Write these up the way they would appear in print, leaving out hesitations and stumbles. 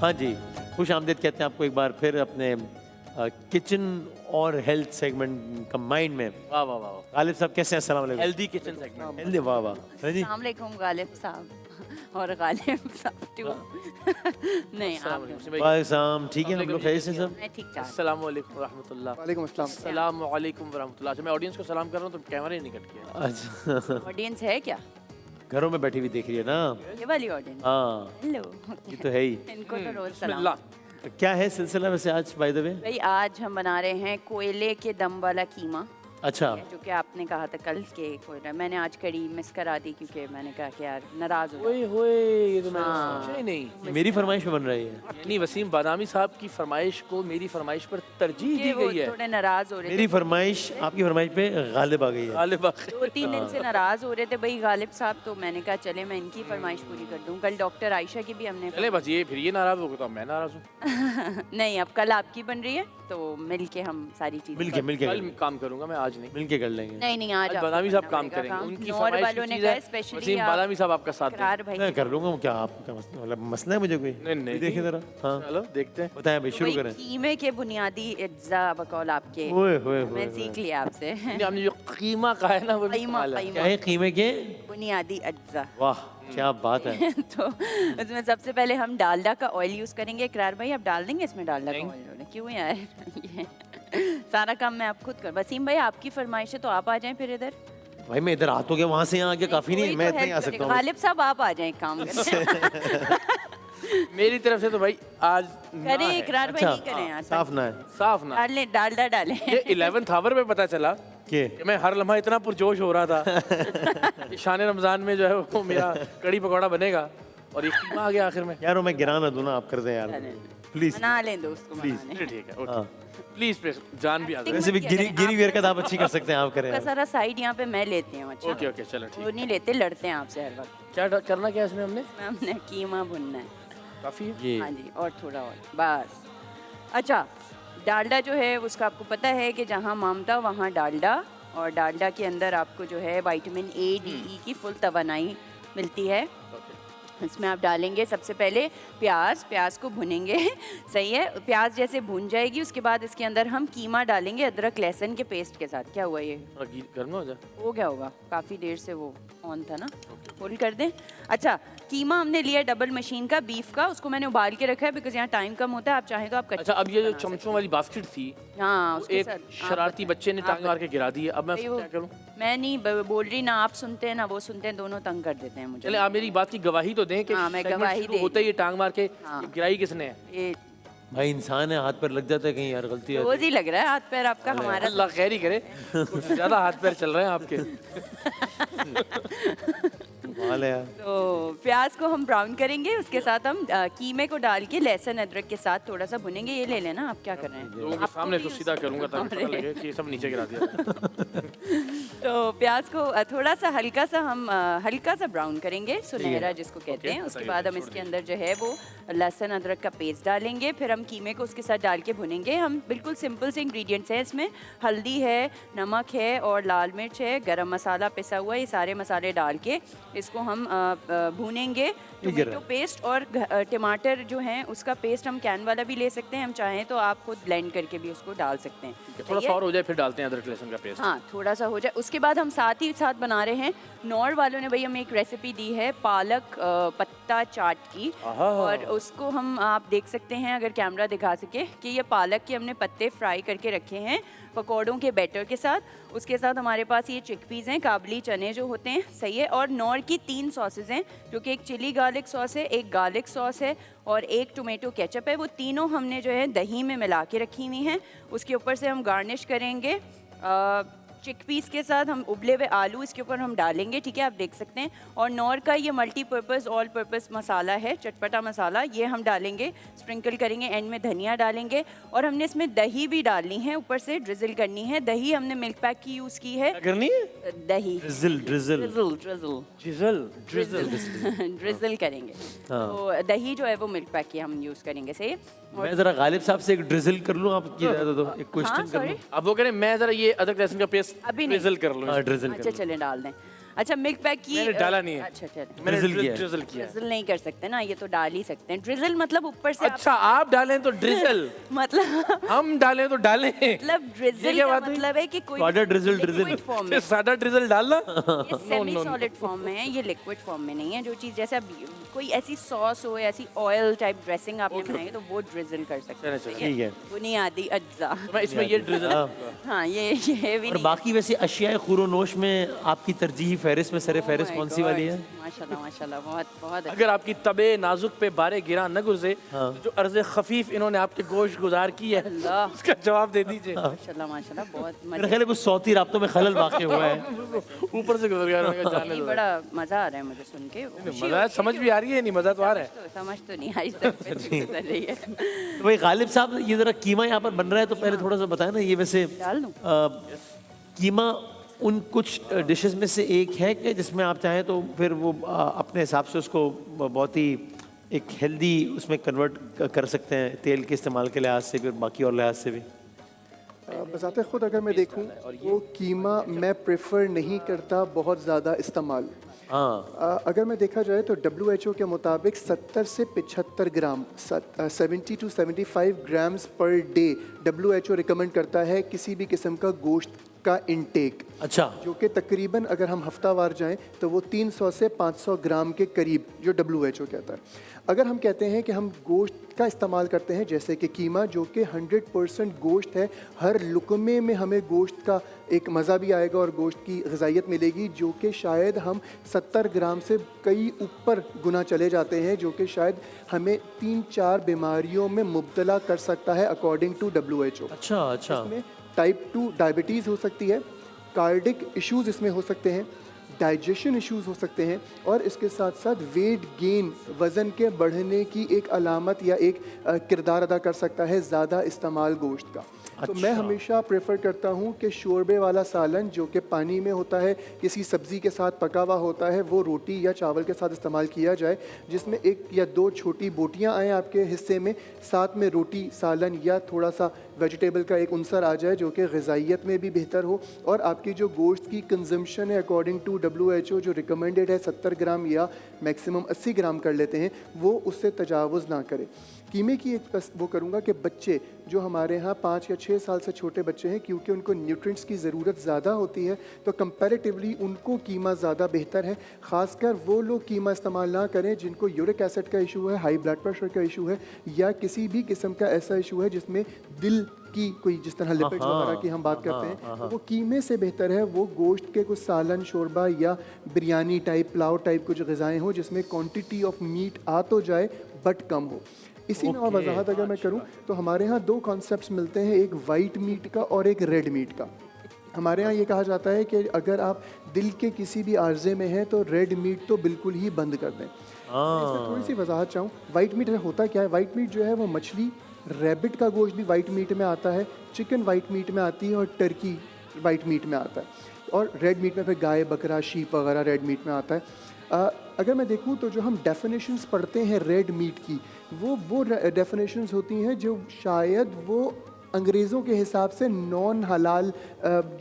हाँ जी, खुश आमदीद कहते हैं आपको एक बार फिर अपने किचन और हेल्थ सेगमेंट कंबाइंड में। वाह वाह वाह। गालिब साहब कैसे हैं? अस्सलाम वालेकुम। Healthy kitchen segment. हेल्दी, वाह वाह। हाँ जी, अस्सलाम वालेकुम गालिब साहब और गालिब साहब टू। नहीं आप वालेकुम, ठीक है, हम लोग खैरियत से सब। मैं ठीक ठाक। अस्सलाम वालेकुम रहमतुल्लाह। वालेकुम अस्सलाम। अस्सलाम वालेकुम रहमतुल्लाह। अच्छा, मैं ऑडियंस को सलाम कर रहा हूँ तो कैमरा ही नहीं कट गया। अच्छा, ऑडियंस है क्या? घरों में बैठी हुई देख रही है ना? ये वाली ऑडियंस? हाँ, हेलो। ये तो है ही। इनको तो रोज सलाम। बिस्मिल्लाह। तो क्या है सिलसिला वैसे आज बाय द वे? भाई आज हम बना रहे हैं कोयले के दम वाला कीमा, अच्छा, जो कि आपने कहा था कल के कोयला। मैंने आज कड़ी मिस करा दी क्योंकि मैंने कहा कि यार नाराज हो ओए होए, ये तो मैंने हाँ। सोचा ही नहीं। ये मेरी फरमाइश पे बन रही है। यानी वसीम बादामी साहब की फरमाइश को मेरी फरमाइश पर तरजीह दी वो गई है। थोड़े नाराज हो रहे मेरी थे। फरमाइश आपकी फरमाइश पे गालिब आ गई है। गालिब आखिर। 2-3 दिन से नाराज हो रहे थे भाई गालिब साहब, तो मैंने कहा चले मैं इनकी फरमाइश पूरी कर दूं। कल डॉक्टर आयशा की भी हमने चले बस ये फिर ये नाराज हो गया तो अब मैं नाराज हूँ। नहीं, अब कल आपकी बन रही है तो मिलके हम सारी चीजें मिलके कल काम करूंगा मैं, आज नहीं। मिलके कर लेंगे। नहीं आज आज आपको बादामी साहब करना काम पड़ेगा करेंगे, काम। उनकी नौर फरमाइश वालों की ने चीज़ कहा है। स्पेशली वसीम बादामी साहब आपका साथ दें। करार भाई मैं कर लूंगा, क्या आपका मतलब मसला है मुझे कोई? नहीं। देखे जरा। हाँ, चलो देखते हैं। बताएं भाई, शुरू वही करें। कीमे के बुनियादी अज्जा बकौल आपके ओए होए मैं सीख लिया आपसे। नहीं, आपने जो कीमा कहा है ना वो भी कीमा कमाल है। क्या है कीमे के? बुनियादी अज्जा। वाह, क्या बात है। तो उसमें सबसे पहले हम डालडा का ऑयल यूज करेंगे। इकरार भाई आप डाल देंगे इसमें डालडा का ऑयल? क्यों यार, ये सारा काम मैं आप खुद कर। वसीम भाई आपकी फरमाइश है तो आप आ जाएं फिर इधर। भाई मैं इधर आ तो गया, वहां से यहाँ आके काफी नहीं, कोई मैं तो इतना ही आ help सकता करेगा। हूँ। गालिब साहब आप आ जाएं काम करने। मेरी तरफ से तो भाई आज ना करें है। इकरार भाई, अच्छा, नहीं करें यार। साफ ना है साफ ना। डालें, डालडा डालें। ये 11th आवर में पता चला के? कि मैं हर लम्हा इतना पुरजोश हो रहा था कि शान रमजान में जो है वो मेरा कड़ी पकौड़ा बनेगा और ये कीमा आ गया आखिर में। यार वो मैं गिरा ना दूं ना, आप कर दें यार प्लीज। बना लें दोस्त को, Please. बना लें। ठीक है, हाँ, ओके। प्लीज प्लीज जान भी आ जाए। वैसे भी गिरी गिरी वेयर का आप अच्छी कर सकते हैं, आप करें का यार। सारा साइड यहाँ पे मैं लेती हूँ। अच्छा ओके ओके चलो वो ठीक। नहीं लेते, लड़ते हैं आपसे हर वक्त। क्या करना क्या है इसमें हमने? हमने कीमा भुनना है। काफी है। ये हाँ जी, और थोड़ा और बस। अच्छा, डालडा जो है उसका आपको पता है कि जहाँ मामता वहाँ डालडा, और डालडा के अंदर आपको जो है विटामिन ए डी ई की फुल तवानाई मिलती है। इसमें आप डालेंगे सबसे पहले प्याज को भुनेंगे। सही है, प्याज जैसे भुन जाएगी उसके बाद इसके अंदर हम कीमा डालेंगे अदरक लहसुन के पेस्ट के साथ। क्या हुआ ये? गर्म हो जाए। हो गया होगा, काफ़ी देर से वो ऑन था ना, होल्ड कर दें। अच्छा, कीमा हमने लिया डबल मशीन का बीफ का, उसको मैंने उबाल के रखा है बिकॉज यहाँ टाइम कम होता है। आप चाहें तो आप अच्छा, अब ये जो चमचों वाली बास्केट थी, हाँ, वो उसके एक साथ आप शरारती बच्चे ने आप टांग मार के गिरा दी है। अब मैं भाई उसको वो- क्या करूं? मैं नहीं बोल रही ना, आप सुनते हैं ना वो सुनते हैं, दोनों तंग कर देते हैं मुझे। चले आप मेरी बात की गवाही तो दें कि हाँ, मैं segment गवाही शुरू दे होता ही ये टांग मार के हाँ। गिराई किसने है? ये भाई इंसान है, हाथ पर लग जाता है कहीं यार, गलती है। रोज ही लग रहा है हाथ पैर आपका, हमारा अल्लाह खैर ही करे। कुछ ज्यादा हाथ पैर चल रहे हैं आपके। कमाल है यार। तो प्याज को हम ब्राउन करेंगे, उसके साथ हम कीमे को डाल के लहसुन अदरक के साथ थोड़ा सा भुनेंगे। ये ले लेना, आप क्या कर रहे हैं? लोगों के सामने तो सीधा करूंगा ताकि पता लगे कि ये सब नीचे गिरा दिया। तो प्याज को थोड़ा सा हल्का सा ब्राउन करेंगे, सुनहरा जिसको कहते हैं। उसके बाद हम इसके अंदर जो है वो लहसुन अदरक का पेस्ट डालेंगे, फिर हम कीमे को उसके साथ डाल के भुनेंगे। हम बिल्कुल सिंपल से इंग्रेडिएंट्स हैं इसमें, हल्दी है, नमक है और लाल मिर्च है, गरम मसाला पिसा हुआ, ये सारे मसाले डाल के इसको हम भूनेंगे। टोमेटो पेस्ट और टमाटर जो हैं उसका पेस्ट हम कैन वाला भी ले सकते हैं, हम चाहें तो आप खुद ब्लेंड करके भी उसको डाल सकते हैं। थोड़ा सा और हो जाए फिर डालते हैं अदरक लहसुन का पेस्ट। हाँ, थोड़ा सा हो जाए। उसके बाद हम साथ ही साथ बना रहे हैं, नौर वालों ने भाई हमें एक रेसिपी दी है पालक पत्ता चाट की, और उसको हम आप देख सकते हैं अगर कैमरा दिखा सके कि ये पालक के हमने पत्ते फ्राई करके रखे हैं पकौड़ों के बैटर के साथ। उसके साथ हमारे पास ये चिकपीस हैं, काबली चने जो होते हैं, सही है। और नौर की 3 सॉसेज हैं जो कि एक चिली गार्लिक सॉस है, एक गार्लिक सॉस है और एक टोमेटो केचप है। वो तीनों हमने जो है दही में मिला के रखी हुई हैं। उसके ऊपर से हम गार्निश करेंगे चिकपीस के साथ, हम उबले हुए आलू इसके ऊपर हम डालेंगे, ठीक है, आप देख सकते हैं। और नौर का ये मल्टीपर्पज़ ऑल पर्पज़ मसाला है, चटपटा मसाला, ये हम डालेंगे, स्प्रिंकल करेंगे, एंड में धनिया डालेंगे। और हमने इसमें दही भी डालनी है, ऊपर से ड्रिजल करनी है। दही हमने मिल्क पैक की यूज़ की है। क्या करनी है? दही ड्रिजल ड्रिजल ड्रिजल करेंगे। तो दही जो है वो मिल्क पैक की हम यूज़ करेंगे, सही है। मैं जरा गालिब साहब से एक ड्रिजल कर लूं, आप की इजाजत दो, एक हाँ, क्वेश्चन कर लूं। sorry? अब वो कह रहे हैं मैं जरा ये अदरक लहसुन का पेस्ट अभी नहीं। ड्रिजल कर लूँ। हाँ, ड्रिजल अच्छा कर चलें डाल दें। अच्छा मिल्क पैक की मैंने डाला नहीं है। अच्छा अच्छा मैंने Drizzle किया है। ड्रिजल किया है। ड्रिजल नहीं कर सकते ना, ये तो डाल ही सकते हैं। ड्रिजल मतलब ऊपर से अच्छा आप डालें तो ड्रिजल, मतलब हम डालें तो डालें। ड्रिजल क्या का बात हुई? मतलब है कि कोई Powder drizzle, drizzle। फॉर्म में, सादा ड्रिजल डालना। ये सेमी सॉलिड फॉर्म में है, ये लिक्विड फॉर्म में नहीं है। जो चीज़ जैसे अब कोई ऐसी सॉस हो, ऐसी ऑयल टाइप ड्रेसिंग आपने बनाई है तो वो ड्रिजल कर सकते हैं। चलो, ठीक है। बुनियादी अज्जा। मैं इसमें ये ड्रिजल हाँ ये भी और नहीं। बाकी वैसे अशियाए खुरोनोश में आपकी तरजीह फहरिस्त में सरे फहरिस्त Oh my कौन सी वाली है? God, माशाल्लाह माशाल्लाह, बहुत बहुत अगर आपकी तबे नाजुक पे बारे गिरा न गुजरे, जो अर्ज खफीफ इन्होंने आपके गोश्त गुजार की है, अल्लाह। उसका जवाब दे दीजिए। माशाल्लाह माशाल्लाह, बहुत मेरा ख्याल है कुछ सौती राब्तों में खलल वाक़ हुआ है। ऊपर से गुजर गया, मैंने कहा जाने नहीं, दो। बड़ा मजा आ रहा है मुझे सुन के। खुशी मजा होती है समझ भी आ रही है, नहीं मजा तो आ रहा है। तो समझ तो नहीं आई तक गुजर रही है। तो भाई गालिब साहब, ये ज़रा कीमा यहाँ पर बन रहा है तो पहले थोड़ा सा बताएं ना, ये वैसे डाल दूं? कीमा उन कुछ डिशेस में से एक है कि जिसमें आप चाहें तो फिर वो अपने हिसाब से उसको बहुत ही एक हेल्दी उसमें कन्वर्ट कर सकते हैं, तेल के इस्तेमाल के लिहाज से भी और बाकी और लिहाज से भी। बज़ाते ख़ुद अगर मैं देखूं तो कीमा मैं प्रेफर नहीं करता बहुत ज़्यादा इस्तेमाल। हाँ, अगर मैं देखा जाए तो WHO के मुताबिक 70 से 75 ग्राम 70 to 75 grams per day WHO recommend करता है किसी भी किस्म का गोश्त का इंटेक, अच्छा। जो कि तकरीबन अगर हम हफ्तावार जाएं तो वो 300 से 500 ग्राम के करीब जो WHO कहता है। अगर हम कहते हैं कि हम गोश्त का इस्तेमाल करते हैं जैसे कि कीमा, जो कि 100% गोश्त है, हर लुकमे में हमें गोश्त का एक मज़ा भी आएगा और गोश्त की ग़िज़ाइयत मिलेगी, जो कि शायद हम 70 ग्राम से कई ऊपर गुना चले जाते हैं, जो कि शायद हमें 3-4 बीमारियों में मुब्तला कर सकता है अकॉर्डिंग टू WHO। अच्छा अच्छा। इसमें टाइप 2 डायबिटीज़ हो सकती है, कार्डिक इश्यूज़ इसमें हो सकते हैं, डाइजेशन इश्यूज़ हो सकते हैं, और इसके साथ साथ वेट गेन, वज़न के बढ़ने की एक अलामत या एक किरदार अदा कर सकता है ज़्यादा इस्तेमाल गोश्त का। तो मैं अच्छा। हमेशा प्रेफर करता हूँ कि शोरबे वाला सालन जो कि पानी में होता है, किसी सब्ज़ी के साथ पका हुआ होता है, वो रोटी या चावल के साथ इस्तेमाल किया जाए, जिसमें 1 या 2 छोटी बोटियाँ आएँ आपके हिस्से में, साथ में रोटी, सालन या थोड़ा सा वेजिटेबल का एक उनसर आ जाए, जो कि ग़िज़ाइयत में भी बेहतर हो, और आपकी जो गोश्त की कंजम्पशन है अकॉर्डिंग टू WHO जो रिकमेंडेड है 70 ग्राम या मैक्सिमम 80 ग्राम कर लेते हैं, वो उससे तजावुज़ ना करे। कीमे की एक वो करूँगा कि बच्चे जो हमारे यहाँ 5 या 6 साल से छोटे बच्चे हैं, क्योंकि उनको न्यूट्रिएंट्स की ज़रूरत ज़्यादा होती है, तो कंपैरेटिवली उनको कीमा ज़्यादा बेहतर है। ख़ासकर वो लोग कीमा इस्तेमाल ना करें जिनको यूरिक एसिड का इशू है, हाई ब्लड प्रेशर का इशू है, या किसी भी किस्म का ऐसा इशू है जिसमें दिल की कोई, जिस तरह लिपिड्स वगैरह की हम बात करते हैं, तो वो कीमे से बेहतर है वो गोश्त के कुछ सालन, शोरबा या बिरयानी टाइप, पुलाव टाइप कुछ ग़िज़ाएँ हों जिसमें क्वांटिटी ऑफ मीट आ तो जाए बट कम हो। इसी में और वजाहत अगर मैं करूं तो हमारे यहाँ 2 कॉन्सेप्ट्स मिलते हैं, एक वाइट मीट का और एक रेड मीट का। हमारे यहाँ ये कहा जाता है कि अगर आप दिल के किसी भी आर्जे में हैं तो रेड मीट तो बिल्कुल ही बंद कर दें। इसमें थोड़ी सी वजाहत चाहूँ, वाइट मीट में होता क्या है। वाइट मीट जो है वो मछली, रैबिट का गोश्त भी वाइट मीट में आता है, चिकन वाइट मीट में आती है, और टर्की वाइट मीट में आता है, और रेड मीट में फिर गाय, बकरा, शीप वगैरह रेड मीट में आता है। अगर मैं देखूं तो जो हम डेफिनेशंस पढ़ते हैं रेड मीट की, वो डेफिनेशंस होती हैं जो शायद वो अंग्रेज़ों के हिसाब से नॉन हलाल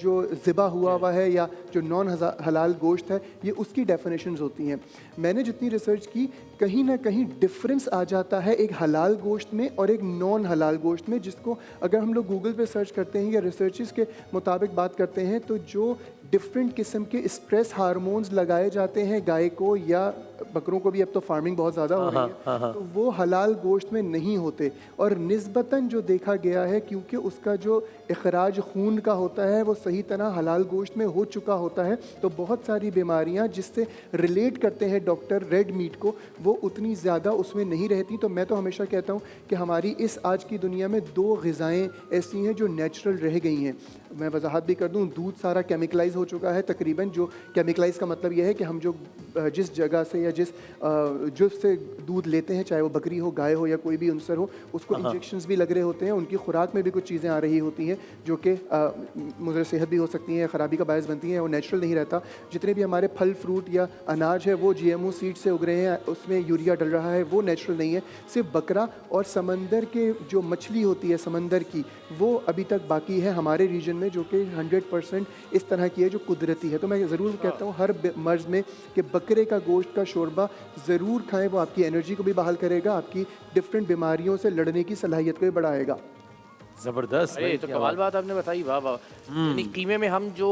जो ज़िबा हुआ है या जो नॉन हलाल गोश्त है, ये उसकी डेफिनेशंस होती हैं। मैंने जितनी रिसर्च की, कहीं ना कहीं डिफरेंस आ जाता है एक हलाल गोश्त में और एक नॉन हलाल गोश्त में, जिसको अगर हम लोग गूगल पे सर्च करते हैं या रिसर्चेस के मुताबिक बात करते हैं, तो जो डिफरेंट किस्म के स्ट्रेस हार्मोन्स लगाए जाते हैं गाय को या बकरों को भी, अब तो फार्मिंग बहुत ज़्यादा हो रही है, तो वो हलाल गोश्त में नहीं होते। और निस्बतन जो देखा गया है, क्योंकि उसका जो इखराज खून का होता है वो सही तरह हलाल गोश्त में हो चुका होता है, तो बहुत सारी बीमारियां जिससे रिलेट करते हैं डॉक्टर रेड मीट को, वो उतनी ज़्यादा उसमें नहीं रहती। तो मैं तो हमेशा कहता हूँ कि हमारी इस आज की दुनिया में 2 ग़िज़ाएँ ऐसी हैं जो नेचुरल रह गई हैं। मैं वजाहत भी कर दूँ, दूध सारा केमिकलाइज हो चुका है तकरीबन। जो केमिकलाइज का मतलब यह है कि हम जो जिस जगह से या जिससे दूध लेते हैं, चाहे वो बकरी हो, गाय हो या कोई भी उनसर हो, उसको इंजेक्शंस भी लग रहे होते हैं, उनकी खुराक में भी कुछ चीज़ें आ रही होती हैं जो कि मुझे सेहत भी हो सकती हैं, ख़राबी का बायस बनती हैं, वो नेचुरल नहीं रहता। जितने भी हमारे फल फ्रूट या अनाज है वो GMO सीड से उग रहे हैं, उसमें यूरिया डल रहा है, वो नेचुरल नहीं है। सिर्फ बकरा और समंदर के जो मछली होती है समंदर की, वो अभी तक बाकी है हमारे रीजन में जो कि 100% इस तरह की है जो कुदरती है। तो मैं ज़रूर कहता हूँ हर मर्ज़ में कि बकरे का गोश्त का शोरबा ज़रूर खाएं, वो आपकी एनर्जी को भी बहाल करेगा, आपकी डिफरेंट बीमारियों से लड़ने की सलाहियत को भी बढ़ाएगा। जबरदस्त अरे भाई, तो क्या कमाल बात आपने बताई, वाह वाह। यानी कीमे में हम जो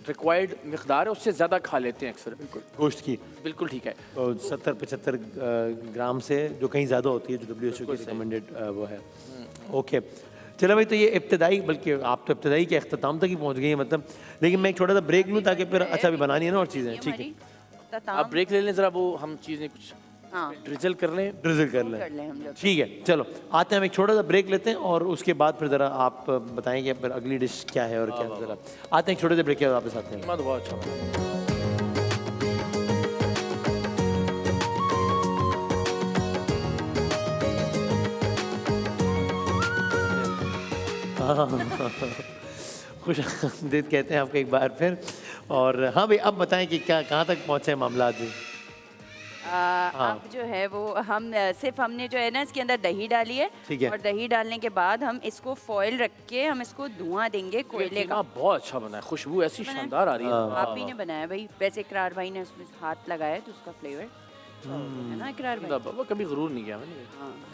रिक्वायर्ड मिकदार है उससे ज़्यादा खा लेते हैं अक्सर। गोश्त की बिल्कुल ठीक है। तो 70-75 ग्राम से जो कहीं ज़्यादा होती है, जो WHO की रिकमेंडेड वो है। ओके चलो भाई, तो ये इब्तदाई, बल्कि आप तो इब्तदाई के अख्ताम तक ही पहुंच गई हैं मतलब। लेकिन मैं एक छोटा सा ब्रेक लूँ ताकि फिर अच्छा भी बनानी है ना और चीज़ें, ठीक है। आप ब्रेक ले लें ज़रा, वो हम चीज़ें कुछ हाँ ड्रिजल कर लें। ड्रिजल कर लें, कर लें हम लोग। ठीक है। चलो आते हैं, हम एक छोटा सा ब्रेक लेते हैं और उसके बाद फिर ज़रा आप बताएंगे फिर अगली डिश क्या है और क्या ज़रा आते हैं एक छोटे से ब्रेक के बाद वापस आते हैं। तो बहुत अच्छा बना। खुश आमदीद कहते हैं आपको एक बार फिर। और हाँ भाई, अब बताएं कि क्या कहाँ तक पहुँचे मामला जी। अब जो है वो हम सिर्फ हमने जो है ना इसके अंदर दही डाली है, ठीक है। और दही डालने के बाद हम इसको फॉइल रख के हम इसको धुआं देंगे कोयले का। बहुत अच्छा बना है, खुशबू ऐसी शानदार आ रही है। आप ही ने बनाया भाई, वैसे इकरार भाई ने उसमें हाथ लगाया तो उसका फ्लेवर है ना इकरार भाई। बाबा कभी गुरूर नहीं किया मैंने।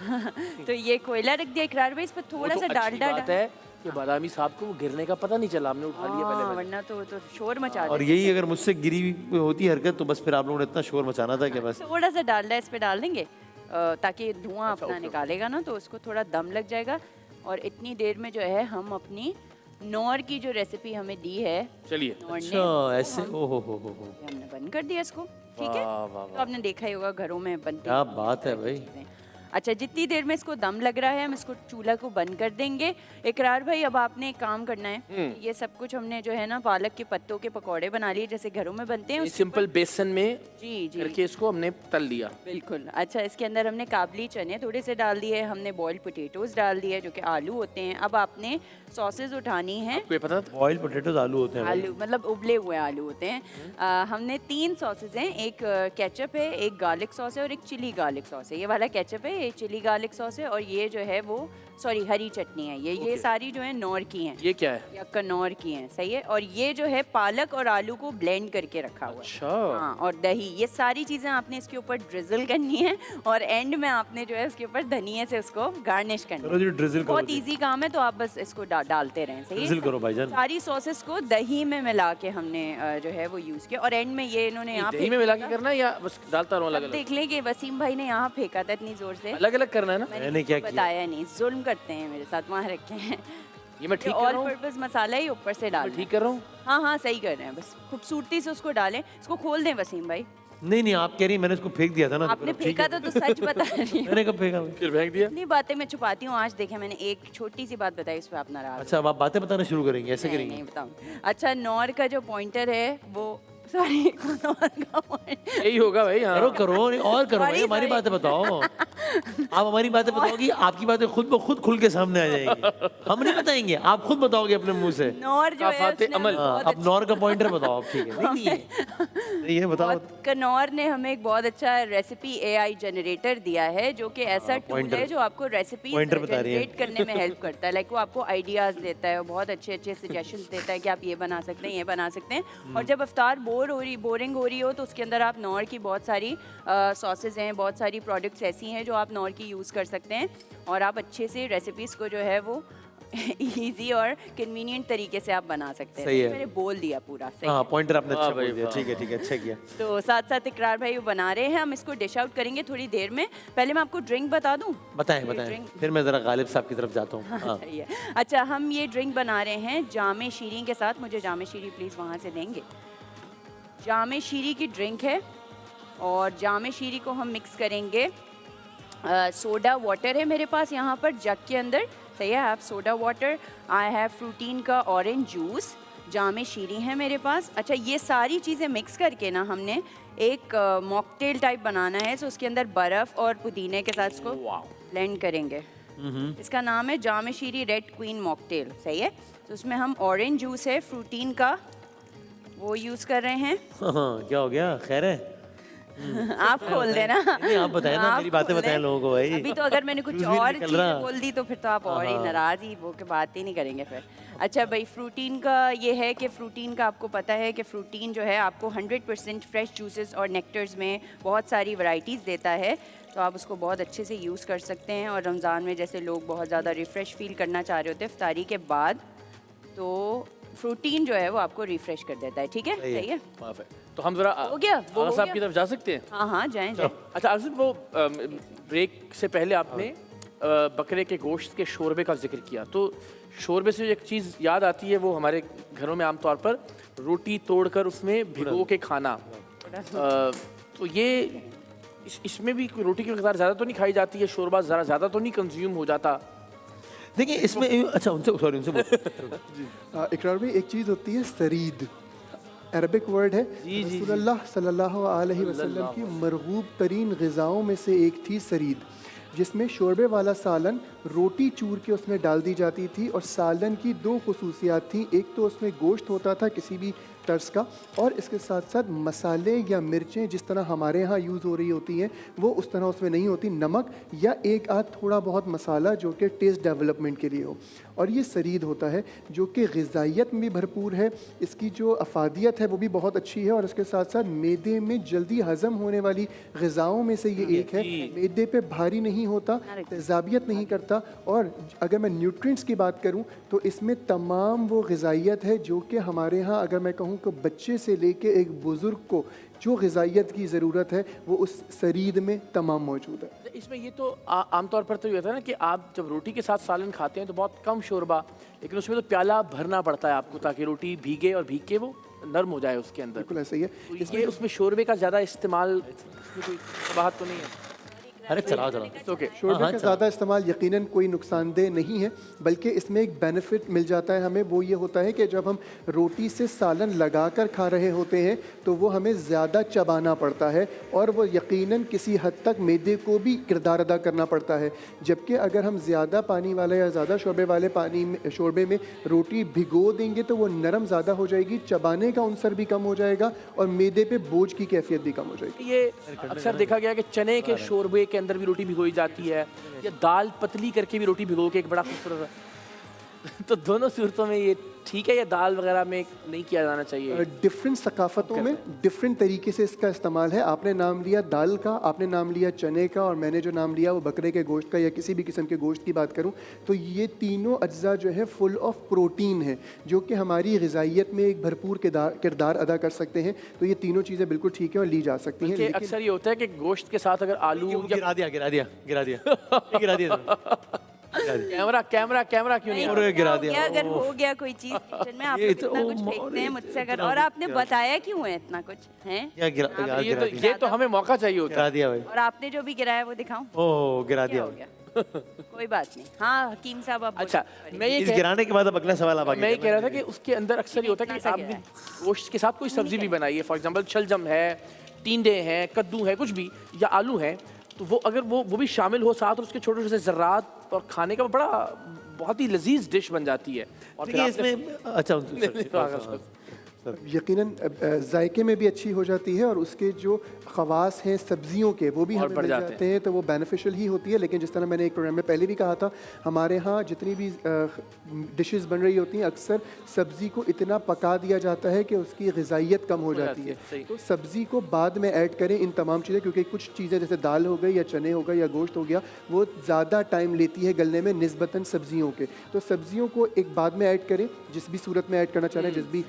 हाँ। तो ये कोयला रख दिया इकरार भाई, इस पर वो थोड़ा तो सा अच्छी डालडा बात है कि बादामी साहब को वो गिरने का पता नहीं चला, हमने उठा लिया पहले। वरना तो शोर मचा और देते। यही अगर मुझसे गिरी हुई होती हरकत तो बस फिर आप लोगों ने इतना शोर मचाना था कि बस। थोड़ा सा डालडा इस पे डाल देंगे ताकि धुआं अपना निकालेगा ना, तो उसको थोड़ा दम लग जाएगा। और इतनी देर में जो है हम अपनी नौर की जो रेसिपी हमें दी है चलिए। नौर ने, अच्छा ऐसे, ओहो हो। हमने बंद कर दिया इसको, ठीक है। वाह, वाह, तो आपने देखा ही होगा घरों में बनती क्या बात है भाई। चीज़ें। अच्छा, जितनी देर में इसको दम लग रहा है हम इसको चूल्हा को बंद कर देंगे। इकरार भाई अब आपने एक काम करना है, ये सब कुछ हमने जो है ना पालक के पत्तों के पकौड़े बना लिए जैसे घरों में बनते हैं। उसके सिंपल बेसन में जी जी करके इसको हमने तल लिया। बिल्कुल। अच्छा, इसके अंदर हमने काबली चने थोड़े से डाल दिए, हमने बॉइल्ड पोटैटोज डाल दिए जो कि आलू होते हैं। अब आपने सॉसेज उठानी है। आपको ये पता था? बॉइल्ड पोटैटोज आलू होते हैं भाई। आलू मतलब उबले हुए आलू होते हैं। हमने 3 सॉसेज हैं, एक केचप है, एक गार्लिक सॉस है और एक चिली गार्लिक सॉस है। ये वाला केचप है, ये चिली गार्लिक सॉस है और ये जो है वो सॉरी हरी चटनी है। ये सारी जो है नौर की हैं, ये क्या है? या कनौर की हैं, सही है। और ये जो है पालक और आलू को ब्लेंड करके रखा हुआ है। अच्छा। हाँ, और दही, ये सारी चीज़ें आपने इसके ऊपर ड्रिजल करनी है और एंड में आपने जो है उसके ऊपर धनिया से उसको गार्निश करना करो जी, ड्रिजल है। करो बहुत जी। इजी काम है, तो आप बस इसको डालते रहें, सही ड्रिजल है। करो भाईजान। सारी सॉसेस को दही में मिला के हमने जो है वो यूज़ किया और एंड में ये इन्होंने यहाँ दही में मिला के करना है या बस डालता रहूं अलग अलग? देख लें कि वसीम भाई ने यहाँ फेंका था इतनी जोर से, अलग अलग करना है ना? मैंने क्या किया? बताया नहीं, जुल्म करते हैं मेरे साथ, वहाँ रखे हैं। ये मैं ठीक कर ऑल रहा हूँ? पर्पस मसाला ही ऊपर से डाल, ठीक कर रहा हूँ? हाँ हाँ सही कर रहे हैं, बस खूबसूरती से उसको डालें। इसको खोल दें वसीम भाई। नहीं आप कह रही मैंने उसको फेंक दिया था ना। आपने तो ठीक फेंका है। तो सच बता रही हूँ। मैंने कब फेंका? फिर फेंक दिया? इतनी बातें मैं छुपाती हूँ, आज देखें मैंने एक छोटी सी बात बताई, उस पर आप नाराज। अच्छा अब आप बातें बताना शुरू करेंगे, ऐसे नहीं करेंगे? नहीं बताऊँ। अच्छा, नौर का जो पॉइंटर है वो सॉरी नौर का पॉइंटर यही होगा भाई। हाँ करो करो और करो भाई, Sorry, हमारी sorry. बातें बताओ। आप हमारी बातें बताओगी, आपकी बातें खुद ब खुद खुल के सामने आ जाएंगी। हम नहीं बताएंगे, आप खुद बताओगे अपने मुंह से। नौर जो है काफाते उसने अमल। हमें बहुत अब नौर का पॉइंटर बताओ आप, ठीक है? नहीं ये बताओ। कनौर ने हमें एक बहुत अच्छा रेसिपी एआई जनरेटर दिया है जो कि ऐसा टूल pointer. है जो आपको रेसिपी Pointer बता रही हैं। जनरेट करने में हेल्प करता है। लाइक वो आपको आइडियाज़ देता है और बहुत अच्छे अच्छे सजेशंस देता है कि आप ये बना सकते हैं, ये बना सकते हैं। और जब अफ्तार बोरिंग हो रही हो तो उसके अंदर आप नौर की बहुत सारी सॉसेज हैं, बहुत सारी प्रोडक्ट्स ऐसी हैं जो आप नौर की यूज़ कर सकते हैं और आप अच्छे से रेसिपीज़ को जो है वो इजी और कन्वीनियंट तरीके से आप बना सकते हैं। सही है। मैंने बोल दिया पूरा सही हाँ है। पॉइंटर आपने अच्छा वाह भाई, बोल दिया, वाह। ठीक है अच्छा किया। तो साथ साथ इकरार भाई वो बना रहे हैं, हम इसको डिश आउट करेंगे थोड़ी देर में। पहले मैं आपको ड्रिंक बता दूं। बताएं drink. फिर मैं जरा गालिब साहब की तरफ जाता हूँ। हाँ सही है। अच्छा, हम ये ड्रिंक बना रहे हैं जामे शीरी के साथ। मुझे जामे शीरी प्लीज़ वहाँ से देंगे। जामे शीरी की ड्रिंक है और जामे शीरी को हम मिक्स करेंगे। सोडा वाटर है मेरे पास यहाँ पर जग के अंदर, सही है। Have soda water, I have फ्रूटीन का ऑरेंज जूस, जामे शीरी है मेरे पास। अच्छा, ये सारी चीज़ें मिक्स करके ना हमने एक मॉकटेल टाइप बनाना है। सो उसके अंदर बर्फ़ और पुदीने के साथ इसको ब्लेंड करेंगे। इसका नाम है जामे शीरी रेड क्वीन मॉकटेल, सही है। तो उसमें हम ऑरेंज जूस है फ्रूटीन का, वो यूज़ कर रहे हैं। हाँ, क्या हो गया, खैर है? आप खोल देना। नहीं, आप बताएं ना, आप मेरी बातें खोल बताएं दें। लोगों को भाई। अभी तो अगर मैंने कुछ जूस भी और निकल चीजें रहा। बोल दी तो फिर तो आप और ही नाराज ही वो के बात ही नहीं करेंगे फिर। अच्छा भाई, फ्रूटीन का ये है कि फ्रूटीन का आपको पता है कि फ्रूटीन जो है आपको 100% फ्रेश जूसेस और नेक्टर्स में बहुत सारी वैरायटीज़ देता है, तो आप उसको बहुत अच्छे से यूज़ कर सकते हैं। और रमज़ान में जैसे लोग बहुत ज़्यादा रिफ़्रेश फील करना चाह रहे होते हैं इफ्तारी के बाद, तो फ्रूटीन जो है वो आपको रिफ़्रेश कर देता है। ठीक है, सही है। परफेक्ट। तो हम जरा हो गया, वो आगा हो साहब गया। की तरफ जा सकते हैं। हाँ हाँ, जाएं जाएं। अच्छा आगा साहब, वो ब्रेक से पहले आपने बकरे के गोश्त के शोरबे का जिक्र किया, तो शोरबे से एक चीज़ याद आती है, वो हमारे घरों में आमतौर पर रोटी तोड़कर उसमें भिगो के खाना। तो ये इसमें भी कोई रोटी की मकदार ज़्यादा तो नहीं खाई जाती है, शोरबा ज़रा ज़्यादा तो नहीं कंज्यूम हो जाता? देखिए इसमें अच्छा उनसे सॉरी उनसे बोलो। इकरार भाई, एक चीज़ होती है सरीद, अरबिक वर्ड है। रसूलुल्लाह सल्लल्लाहु अलैहि वसल्लम की मरगूब तरीन ग़िज़ाओं में से एक थी सरीद, जिसमें शोरबे वाला सालन रोटी चूर के उसमें डाल दी जाती थी। और सालन की दो खसूसियात थी, एक तो उसमें गोश्त होता था किसी भी तर्ज का, और इसके साथ साथ मसाले या मिर्चें जिस तरह हमारे यहाँ यूज़ हो रही होती हैं वो उस तरह उसमें नहीं होती, नमक या एक आध थोड़ा बहुत मसाला जो कि टेस्ट डेवलपमेंट के लिए हो। और ये सरीद होता है जो कि ग़िज़ाइयत में भी भरपूर है, इसकी जो अफादियत है वो भी बहुत अच्छी है, और इसके साथ साथ मैदे में जल्दी हज़म होने वाली ग़िज़ाओं में से ये एक है। मैदे पे भारी नहीं होता, तेज़ाबियत नहीं करता, और अगर मैं न्यूट्रिएंट्स की बात करूं तो इसमें तमाम वो ग़िज़ाइयत है जो कि हमारे यहाँ अगर मैं कहूँ कि बच्चे से लेके एक बुज़ुर्ग को जो ग़िज़ाइयत की ज़रूरत है वो उस सरीद में तमाम मौजूद है। इसमें ये तो आमतौर पर तो ये होता है ना कि आप जब रोटी के साथ सालन खाते हैं तो बहुत कम शोरबा, लेकिन उसमें तो प्याला भरना पड़ता है आपको ताकि रोटी भीगे और भीग के वो नरम हो जाए उसके अंदर। बिल्कुल ऐसा ही है। तो ये उसमें शोरबे का ज़्यादा इस्तेमाल, इसमें कोई कबाहत तो नहीं है? अरे चलाओ चलाओ। ओके। शोरबे का ज़्यादा इस्तेमाल यकीनन कोई नुकसानदेह नहीं है, बल्कि इसमें एक बेनिफिट मिल जाता है हमें, वो ये होता है कि जब हम रोटी से सालन लगाकर खा रहे होते हैं तो वो हमें ज़्यादा चबाना पड़ता है, और वो यकीनन किसी हद तक मैदे को भी किरदार अदा करना पड़ता है। जबकि अगर हम ज़्यादा पानी वाला या ज़्यादा शोरबे वाले पानी में शोरबे में रोटी भिगो देंगे तो वो नरम ज़्यादा हो जाएगी, चबाने का अंसर भी कम हो जाएगा, और मैदे पे बोझ की कैफियत भी कम हो जाएगी। ये अक्सर देखा गया कि चने के शोरबे के अंदर भी रोटी भिगोई जाती है, या दाल पतली करके भी रोटी भिगो के एक बड़ा खूबसूरत तो दोनों सूरतों में ये ठीक है, या दाल वगैरह में नहीं किया जाना चाहिए? डिफरेंट सकाफ़तों में डिफरेंट तरीके से इसका इस्तेमाल है। आपने नाम लिया दाल का, आपने नाम लिया चने का, और मैंने जो नाम लिया वो बकरे के गोश्त का, या किसी भी किस्म के गोश्त की बात करूं तो ये तीनों अज्जा जो है फुल ऑफ प्रोटीन है, जो कि हमारी ग़िज़ाइयत में एक भरपूर किरदार अदा कर सकते हैं। तो ये तीनों चीज़ें बिल्कुल ठीक है और ली जा सकती हैं। लेकिन अक्सर ये होता है कि गोश्त के साथ अगर आलू या गिरा दिया गिरा दिया गिरा दिया ये गिरा दिया कैमरा कैमरा कैमरा क्यों नहीं? और गिरा दिया। अगर हो गया कोई चीज किचन में, आप ये लोग तो- इतना कुछ ओ, फेंकते हैं मुझसे, अगर इतना और आपने बताया क्यों है इतना कुछ हैं? क्या गिरा यार ये गिरा तो दिया ये तो हमें मौका चाहिए होता गिरा है। दिया भाई। और आपने जो भी गिराया वो दिखाऊं? ओह गिरा क्या दिया हो गया? कोई बात नहीं। हाँ हकीम साहब, आप अच्छा, बोलिए। मैं ये इस कह गिराने के बाद अब अगला सवाल आप आगे मैं ये करना। कह रहा था कि उसके अंदर अक्सर ये होता है कि कितना सा आपने गिरा गोश्त के साथ कोई सब्जी भी बनाई है, फॉर एग्जांपल शलजम है, टींडे हैं, कद्दू है, कुछ भी, या आलू है, तो वो अगर वो भी शामिल हो साथ, और उसके छोटे छोटे ज़र्रात, और खाने का बड़ा बहुत ही लजीज डिश बन जाती है। और फिर देखिए आपने- इसमें अच्छा यकीनन जायके में भी अच्छी हो जाती है, और उसके जो ख़वास हैं सब्जियों के वो भी और हमें बढ़ मिल जाते जाते हैं, तो वो बेनिफिशियल ही होती है। लेकिन जिस तरह मैंने एक प्रोग्राम में पहले भी कहा था, हमारे यहाँ जितनी भी डिशेस बन रही होती हैं अक्सर सब्ज़ी को इतना पका दिया जाता है कि उसकी ग़िज़ाइयत कम हो जाती है। सही। तो सब्ज़ी को बाद में ऐड करें इन तमाम चीज़ें, क्योंकि कुछ चीज़ें जैसे दाल हो गई या चने हो गए या गोश्त हो गया वो ज़्यादा टाइम लेती है गलने में निस्बतन सब्ज़ियों के। तो सब्ज़ियों को एक बाद में ऐड करें, जिस भी सूरत में ऐड करना चाह रहे हैं, जिस भी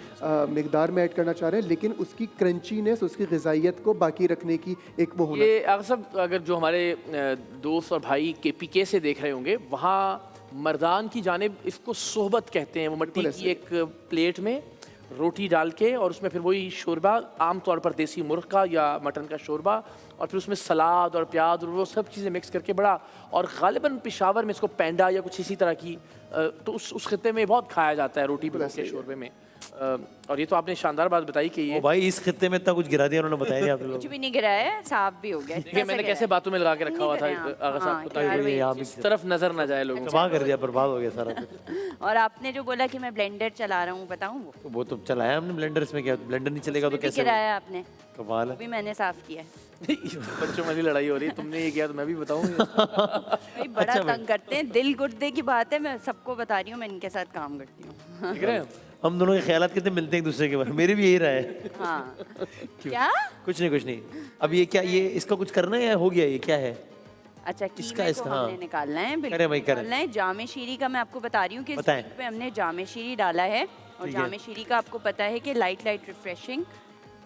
मिकदार में ऐड करना चाह रहे हैं, लेकिन उसकी क्रंचीनेस, उसकी ग़िज़ाइयत को बाकी रखने की एक वो होना। ये अक्सर अगर जो हमारे दोस्त और भाई KPK से देख रहे होंगे, वहाँ मर्दान की जानिब इसको सोहबत कहते हैं। वो मिट्टी की एक प्लेट में रोटी डाल के, और उसमें फिर वही शोरबा, आमतौर पर देसी मुर्ग का या मटन का शोरबा, और फिर उसमें सलाद और प्याज और वो सब चीज़ें मिक्स करके बड़ा, और ग़ालिबन पेशावर में इसको पेंडा या कुछ इसी तरह की, तो उस खित्ते में बहुत खाया जाता है रोटी के शोरबे में। और ये तो आपने शानदार बात बताई कि ये ओ भाई इस खित्ते में इतना कुछ गिरा दिया उन्होंने, बताया नहीं आप लोग। कुछ भी नहीं गिराया है, साफ भी हो गया। देखिए मैंने कैसे बातों में लगा के रखा हुआ था आगा साहब को, ताकि ये आप इस तरफ नजर ना जाए लोगों को। तबाह कर दिया, बर्बाद हो गया सारा कुछ। और आपने जो बोला कि मैं ब्लेंडर चला रहा हूँ, बताऊँ वो तो वो तो चलाया हमने ब्लेंडर, इसमें क्या ब्लेंडर नहीं चलेगा तो भी कैसे? गिराया आपने, कमाल वो है। भी मैंने साफ किया है। बच्चों वाली लड़ाई हो रही है, तुमने ये किया तो मैं भी बताऊंगा। भाई बड़ा अच्छा भाई। तंग करते हैं, दिल गुर्दे की बात है, मैं सबको बता रही हूँ, मैं इनके साथ काम करती हूँ। देख रहे हैं? हम दोनों के ख्यालात कितने मिलते हैं एक दूसरे के बारे में, मेरे भी यही रहा है। हाँ क्या? कुछ नहीं। अब ये क्या, ये इसका कुछ करना है या हो गया, ये क्या है? अच्छा इसका- कीमे इसका, को हमने हाँ। निकालना है, बिल्कुल करें भाई, करें। निकालना है। जामे शीरी का मैं आपको बता रही हूँ कि इस बताएं। पे हमने जामे शीरी डाला है, और ठीक है। जामे शीरी का आपको पता है कि लाइट रिफ्रेशिंग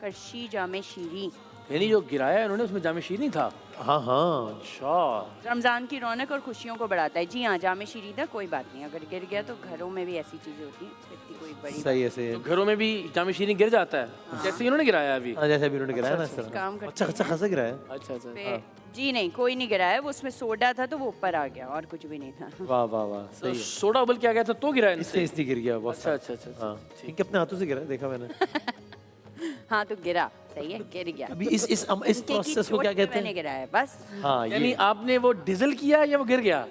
करशी जामे शीरी यानी जो गिराया है उन्होंने उसमें जामे शीरी था। हाँ हाँ, अच्छा, रमज़ान की रौनक और खुशियों को बढ़ाता है। जी हाँ, जामे शीरी था, कोई बात नहीं, अगर गिर गया तो घरों में भी ऐसी चीज़ें होती हैं, इसमें इतनी कोई बड़ी सही है सही है। तो घरों में भी जामे शीरी गिर जाता है, जैसे इन्होंने गिराया अभी। हाँ, जैसे अभी उन्होंने गिराया ना इस तरह। काम करते अच्छा खासा गिराया। अच्छा अच्छा। पे जी नहीं, कोई नहीं गिराया, वो उसमें सोडा था तो वो ऊपर आ गया, और कुछ भी नहीं था। वाह वाह वाह, तो सही है। सोडा उबल के आ गया था तो गिराया इससे इनसे। इसलिए गिर गया बहुत। अच्छा अच्छा अच्छा। हाँ, इनके अपने हाथों से गिरा, देखा मैंने। हाँ तो गिरा, सही है, गिर गया। अभी इस इनके की प्रोसेस को चोट क्या पे कहते मैंने हैं? गिराया है, बस। हाँ, यानी ये आपने वो डीजल किया या वो गिर गया?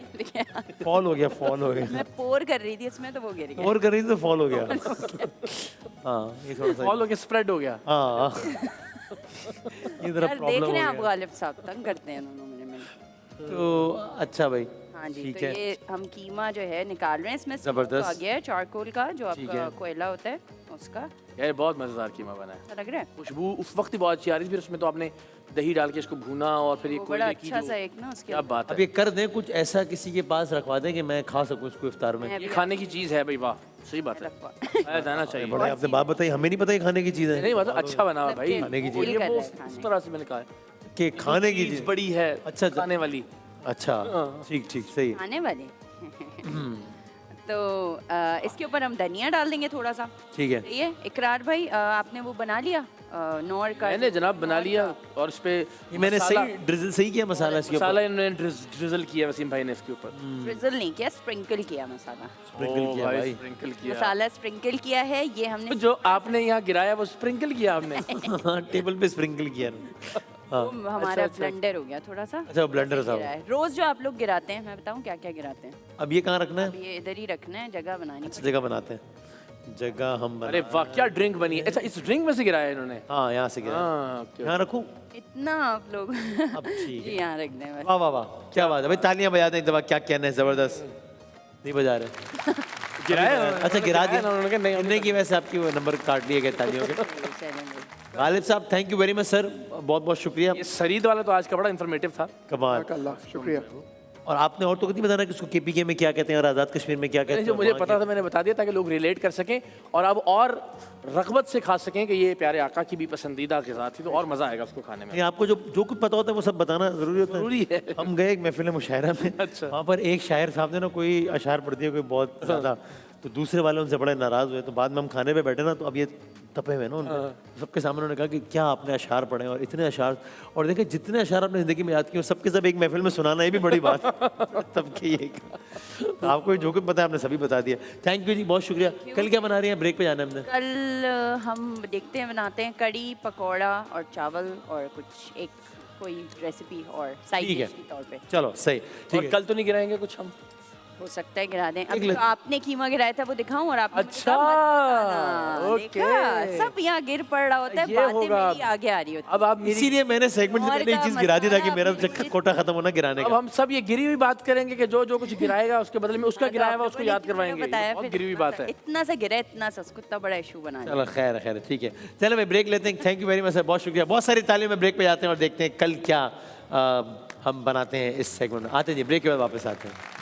फॉल हो गया, फॉल हो गया। मैं पोर कर रही थी इसमें तो वो गिर गया। और कर रही थी तो फॉल हो गया। हाँ, ये थोड़ा सा। फॉल हो के स्प्रेड हो गया। हाँ, ये जरा यार प्रॉब्लम देख हो रहे हैं आप, गया। गालिब साहब तंग करते हैं दोनों मेरे में। तो अच्छा भाई, हाँ जी, ठीक तो है। ये हम कीमा जो है निकाल रहे हैं, इसमें smoke जबरदस्त। आ गया है चारकोल का, जो ठीक आपका है। कोयला होता है उसका। यार बहुत मजेदार कीमा बना है। अच्छा लग रहा है? खुशबू उस वक्त ही बहुत अच्छी आ रही थी, फिर उसमें तो आपने दही डाल के इसको भूना और फिर ये वो बड़ा कोयले की अच्छा जो- सा एक ना उसके क्या बात अब है। ये कर दें कुछ ऐसा, किसी के पास रखवा दें कि मैं खा सकूं इसको इफ्तार में। मैं ये खाने की चीज है भाई, वाह सही बात है, रखवा। खाया जाना चाहिए। बड़े आपने बात बताई, हमें नहीं पता ये खाने की चीज़ है। नहीं मतलब अच्छा बना हुआ भाई, खाने की वो चीज। ये कर वो रहा है उस खाने। तरह से मैंने कहा है। कि खाने की चीज चीज़। बड़ी है, अच्छा, अच्छा। खाने वाली। अच्छा, ठीक ठीक, सही है। खाने वाले। तो इसके ऊपर हम धनिया डाल देंगे थोड़ा सा। ठीक है। ये इकरार भाई, आपने वो बना लिया नौर का? मैंने जनाब बना लिया, और इस पे ये मैंने मसाला- सही ड्रिजल सही किया मसाला इसके ऊपर। मसाला इन्होंने ड्रिजल किया वसीम भाई ने इसके ऊपर। ड्रिजल नहीं किया, स्प्रिंकल किया मसाला। स्प्रिंकल ओ किया भाई। स्प्रिंकल किया। मसाला स्प्रिंकल किया है, ये हमने जो आपने यहाँ गिराया वो स्प्रिंकल किया आपने। हाँ, टेबल पे स्प्रिंकल किया ना। हाँ, वो हमारा ब्लेंडर हो गया थोड़ा सा। अच्छा, वो ब्लेंडर था वो। गिरा है। रोज जो आप लोग गिराते हैं, मैं बताऊं क्या क्या गिराते हैं? अब ये कहाँ रखना अब है? ये इधर ही रखना है, जगह बनानी अच्छा, जगह बनाते हैं, जगह हम अरे बना। वाह क्या ड्रिंक बनी है। अच्छा इस ड्रिंक में से गिराया इन्होंने। हाँ, यहाँ से गिरा। हाँ okay. यहाँ रखूँ? इतना आप लोग अब ठीक जी है। यहाँ रख दें बस। वाह वाह वाह, क्या बात है भाई, तालियां बजा दें एक दफा। क्या कहना है, जबरदस्त। नहीं बजा रहे? गिराया उन्होंने। अच्छा, गिरा दिया उन्होंने कहा नहीं हमने की, वैसे आपकी वो नंबर काट लिए गए तालियों के। चलेंगे। गालिब साहब, thank you very much sir, बहुत बहुत शुक्रिया। ये सरीद वाला तो आज का बड़ा इंफॉर्मेटिव था। कमाल। अल्लाह शुक्रिया। और आपने और तो कितनी बताना कि उसको केपीके में क्या कहते हैं और आज़ाद कश्मीर में क्या कहते हैं? जो मुझे वहाँ पता था मैंने बता दिया ताकि लोग रिलेट कर सकें और अब और रगबत से खा सकें कि ये प्यारे आका की भी पसंदीदा ग़िज़ा थी, तो और मज़ा आएगा उसको खाने में। नहीं, आपको जो कुछ पता होता है वो सब बताना जरूरी होता है। जरूरी है। हम गए एक महफिल मुशायरा में, अच्छा। वहाँ पर एक शायर साहब ने ना कोई अशार पढ़ दिया, कोई बहुत ज़्यादा, तो दूसरे वाले उनसे बड़े नाराज़ हुए। तो बाद में हम खाने पे बैठे ना, तो अब ये तपे हुए ना उनके, सबके सामने उन्होंने कहा कि क्या आपने अशार पढ़े हैं, और इतने अशार, और देखें जितने अशार आपने ज़िंदगी में याद किए सबके सब एक महफिल में सुनाना, ये भी बड़ी बात है। तब के ये तो आपको जो कुछ पता है आपने सभी बता दिया। थैंक यू जी, बहुत शुक्रिया। कल क्या बना रही हैं? ब्रेक पे जाना है हमने। कल हम देखते हैं, बनाते हैं कड़ी पकौड़ा और चावल और कुछ एक कोई रेसिपी और साइड ठीक है। डिश के तौर पे। चलो सही, ठीक और है। कल तो नहीं गिराएंगे कुछ हम? हो सकता है गिरा दें। अब एक जो आपने कीमा गिराया था वो दिखाऊं, और आपने अच्छा, देखा ओके। सब यहाँ गिर पड़ रहा होता है, ये बातें होगा। मेरी आगे आ रही होती अब आप मेरी इसीलिए मैंने सेगमेंट से और पहले एक का चीज गिरा दी ताकि मसाला मेरा अपनी कोटा खत्म होना गिराने अब का। हम सब ये गिरी हुई बात करेंगे कि जो जो कुछ गिराएगा उसके बदले में उसका गिराया हुआ उसको याद करवाएंगे। बताया बहुत फिर गिरी हुई बात है। इतना सा गिरा, इतना सा, उसको इतना बड़ा इशू बना दिया। चलो खैर है, खैर है, ठीक है। चलो मैं ब्रेक लेते हैं। Thank you very much sir, बहुत शुक्रिया। बहुत सारी तालियों में ब्रेक पे जाते हैं और देखते हैं कल क्या हम बनाते हैं इस सेगमेंट में। आते हैं जी, ब्रेक के बाद वापस आते हैं।